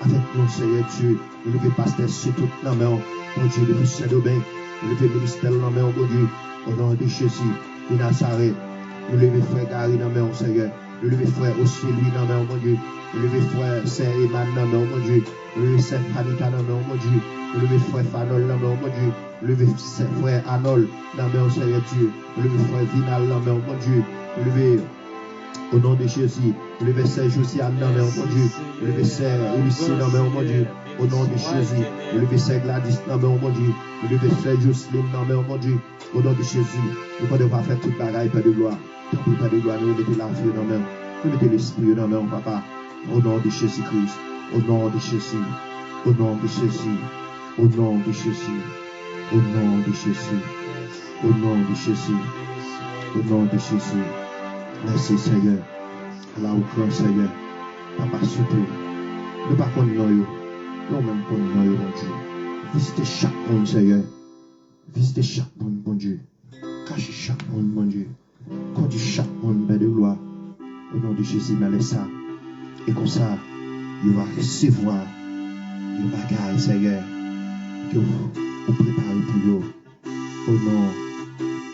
avec nous, Seigneur Dieu, nous levons pasteur sur toute la main, mon Dieu, depuis Saint-Aubin, nous levons ministère dans la main, mon Dieu, au nom de Jésus de Nazareth, nous levons frère Gary dans la main, Seigneur, nous levons frère aussi lui dans la main, mon Dieu, nous levons frère Saint Eman dans la main, mon Dieu, nous levons Saint Fanita dans la main, mon Dieu, nous levons frère Fanol dans la main, mon Dieu, levez frère Arnold, dans la main, Seigneur Dieu. Levez frère Vinal, dans la main, mon Dieu. Levez au nom de Jésus. Levez Sœur Josiane, dans la main, mon Dieu. Levez Sœur Lucie, dans la main, mon Dieu. Au nom de Jésus. Levez Sœur Gladys, dans la main, mon Dieu. Levez Sœur Jocelyne, dans la main, mon Dieu. Au nom de Jésus. Nous ne pouvons pas faire toute bagaille, Père de gloire. Tant pis, Père de gloire, nous mettons la vie dans la main. Nous mettons l'esprit dans la main, Papa. Au nom de Jésus-Christ. Au nom de Jésus. Au nom de Jésus. Au nom de Jésus. Au nom de Jésus, au nom de Jésus, au nom de Jésus. Merci Seigneur, là où grand Seigneur, Papa souple, nous pas qu'on nous, nous même qu'on nous, mon Dieu. Visitez chaque monde Seigneur, visitez chaque monde, mon Dieu. Cachez chaque monde, mon Dieu. Conduis chaque monde, Père de gloire. Au nom de Jésus, mais ça. Et comme ça, il va recevoir le bagage, Seigneur, que vous préparez pour eux. Au nom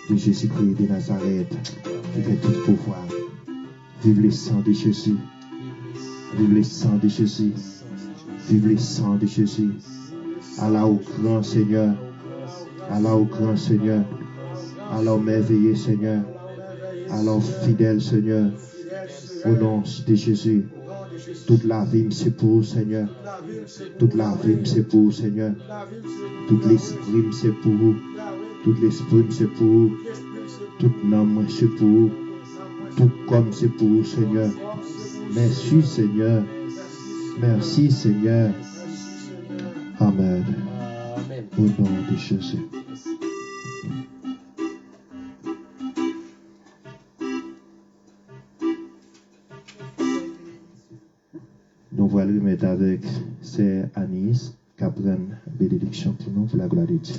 de Jésus-Christ de Nazareth, qui fait tout pouvoir. Vive le sang de Jésus. Vive le sang de Jésus. Vive le sang de Jésus. Allah au grand Seigneur. Allah au grand Seigneur. Allah au merveilleux Seigneur. Allah au fidèle Seigneur. Au nom de Jésus. Toute la vie, c'est pour vous, Seigneur. Toute la vie, c'est pour vous, Seigneur. Tout l'esprit, c'est pour vous. Tout l'esprit, c'est pour vous. Tout l'âme, c'est pour vous. Tout comme c'est pour vous, Seigneur. Merci, Seigneur. Merci, Seigneur. Amen. Au nom de Jésus. Nous voilà mettre avec c'est Anis qui apprend bénédiction pour nous, pour la gloire de Dieu.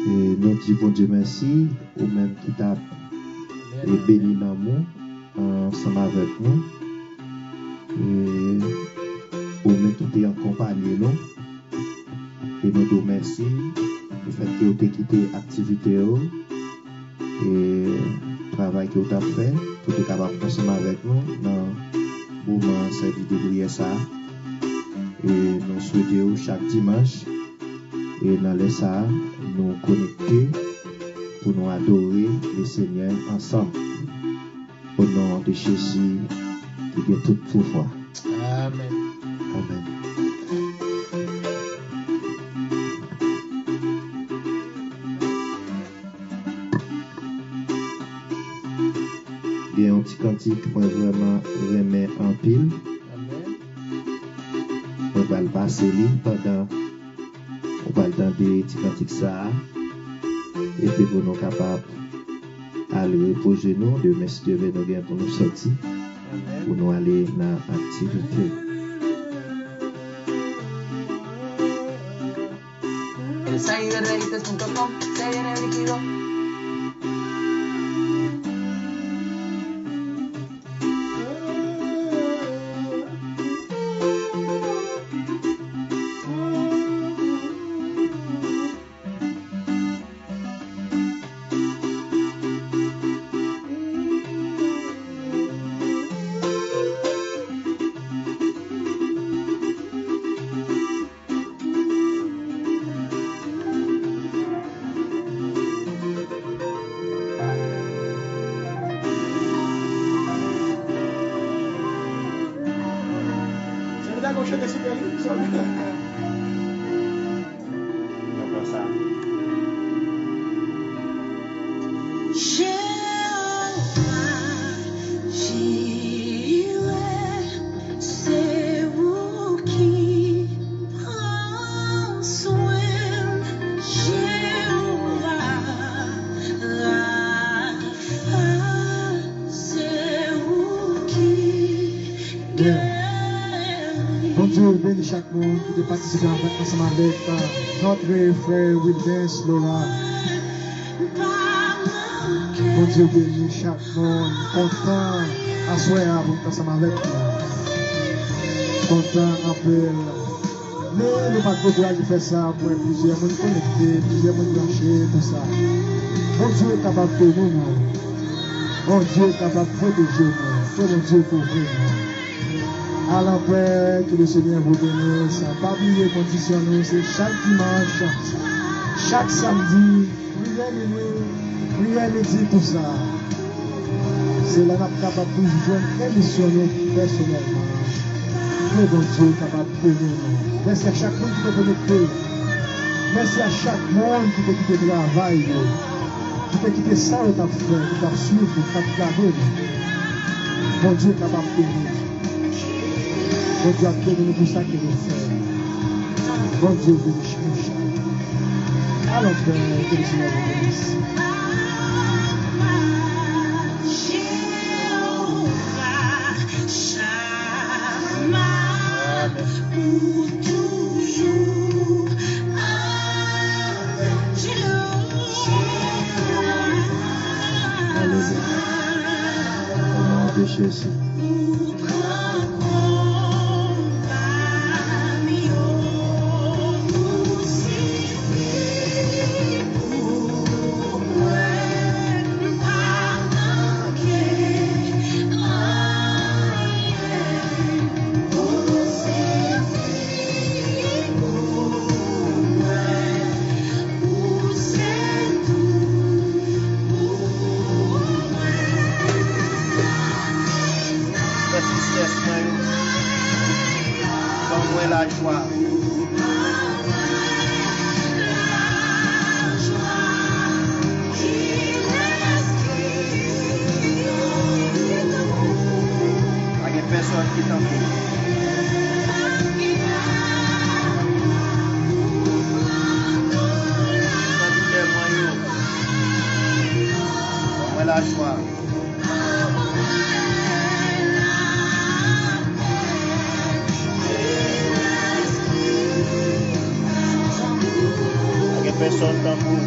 Et nous disons Dieu merci, ou même qui t'a béni dans nous, ensemble avec nous. Et ou même qui t'a accompagné nous. Et nous te merci du fait que vous avez quitté l'activité et le travail que vous avez fait, pour être capable de ensemble avec nous dans le moment servi de prière ça. Et nous souhaitons chaque dimanche et dans les ça nous connecter pour nous adorer le Seigneur ensemble. Au nom de Jésus qui est toute foi. Amen. Amen. Il y a un petit cantique moi vraiment remet en pile. Amen. On va le passer pendant on va le temps des petits cantiques ça et puis pour nous capables aller reposer nous de merci Dieu nous bien pour nous sortir pour nous aller dans l'activité. El cyberredites.com se viene líquido. Bon Dieu, bénis chaque monde qui est participé ensemble avec notre frère Wilkins Lola. Bon Dieu, bénis chaque monde content à soir ensemble avec nous. Content en paix. Mais nous pas de courage de faire ça pour plusieurs monde connectés, plusieurs monde branchés, tout ça. Bon Dieu est capable de nous. Bon Dieu est capable de protéger nous. Bon Dieu pour nous. À l'enfer, que le Seigneur vous bénisse. Pas oublier condition nous, c'est chaque dimanche, chaque samedi, prière minuit, prière midi, tout ça. C'est là qu'on est capable de jouer émissionner personnellement. Que bon Dieu est capable de nous. Merci à chaque monde qui est connecté. Merci à chaque monde qui peut quitter le travail, qui peut quitter ça que tu as fait, qui t'a suivi, qui t'a regardé. Bon Dieu est capable de nous. Bon Dieu a béni pour ça qu'il nous fait. Bon Dieu bénisse nous. Allons faire que le Seigneur vous bénisse. Alléluia. Au nom de Jésus. La joie. Il y a personne qui t'en fout. La joie. Personne dans vous.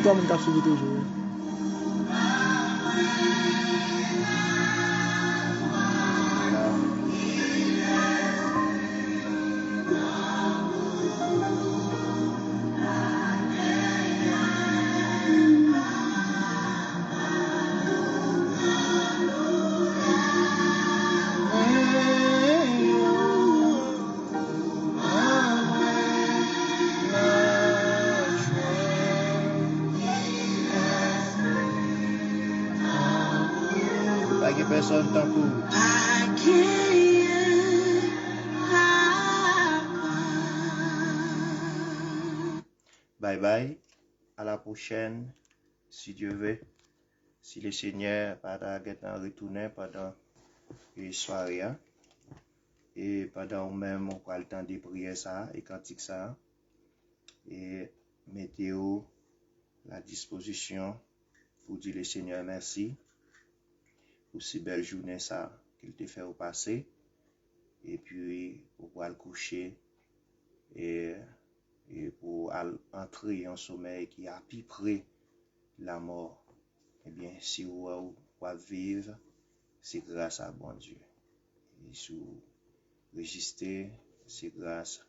toi mon cap suivi toujours. Personne tant pour. Bye bye. À la prochaine, si Dieu veut. Si le Seigneur va retourner pendant les soirées. Et pendant même on prend le temps de prier ça et cantique ça. Et mettez-vous la disposition pour dire le Seigneur merci. Pour ces belles journées ça qu'il te fait au passé et puis pour aller coucher et pour entrer en sommeil qui a plus près la mort. Eh bien si vous vivre c'est grâce à bon Dieu et si vous résistez c'est grâce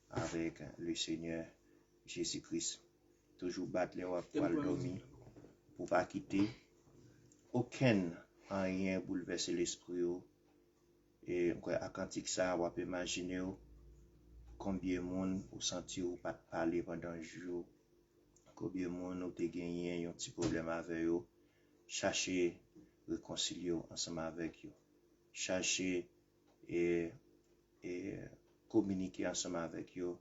avec le Seigneur Jésus-Christ. Toujours battre les rois pour dormir pour pas quitter aucun rien bouleverser l'esprit et à cantique ça on peut imaginer combien de monde ou sentir ou pas parler pendant un jour, combien de monde ou te gagné un petit problème avec eux, chercher réconcilier ensemble avec eux, chercher et communiquer ensemble avec eux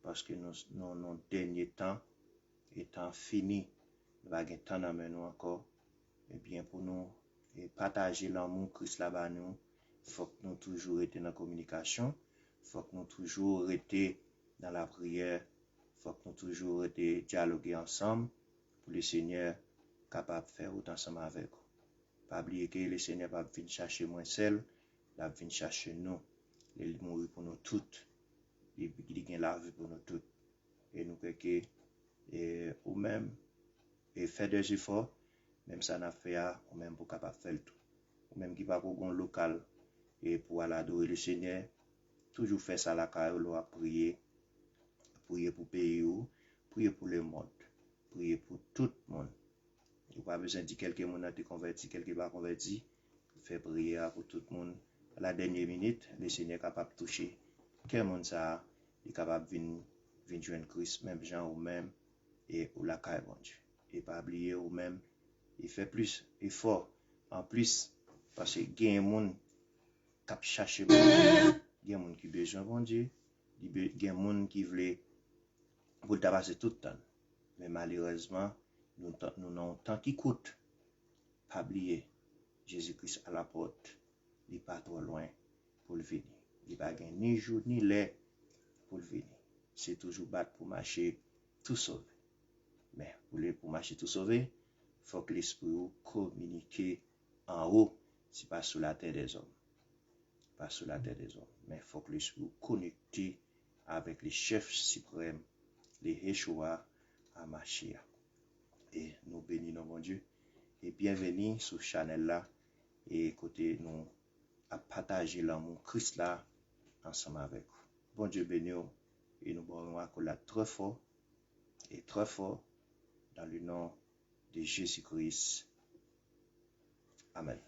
parce que nos derniers temps étant fini, nous n'avons pas de temps dans nous encore. Et bien pour nous partager l'amour Christ là-bas nous, faut que nous toujours être dans la communication, faut que nous toujours être dans la prière, faut que nous toujours être dialoguer ensemble pour le Seigneur capable de faire autant ensemble avec nous. Pas oublier que le Seigneur va venir chercher moi seul, il va venir chercher nous, il mourir pour nous toutes, il gagne la vie pour nous toutes. Et nous que ou même et faire des efforts même ça n'a fait ou même pour capable faire tout ou même qui va pour un local et pour aller adorer le Seigneur toujours faire ça la carrière à prier pour pays ou prier pour le monde prier pour tout le monde il pas besoin de quelqu'un monde a été converti quelqu'un pas converti faire prier pour tout le monde à la dernière minute le Seigneur est capable de toucher quel monde ça est capable de joindre Christ même gens ou même et ou la carrière bon Dieu et pas oublier ou même il fait plus effort en plus parce que il y a des gens qui cherchent bon Dieu, il y a des gens qui besoin bon Dieu, il y a des gens qui veulent pour passer tout le temps. Mais malheureusement, nous avons un temps qui coûte. Pas oublier Jésus-Christ à la porte, il n'est pas trop loin pour le venir. Il n'y a pas ni jour ni l'heure pour le venir. C'est toujours battre pour marcher tout sauver. Mais pour marcher tout sauver, il faut que l'esprit communique en haut, c'est pas sur la terre des hommes. Pas sur la terre des hommes. Mais il faut que l'esprit connecte avec les chefs suprêmes, les Yeshua à Mashiach. Et nous bénissons mon Dieu. Et bienvenue sur Chanel là. Et côté nous à partager l'amour Christ là ensemble avec vous. Bon Dieu béni et nous bonnes accolades très fort et très fort dans le nom de Jésus-Christ. Amen.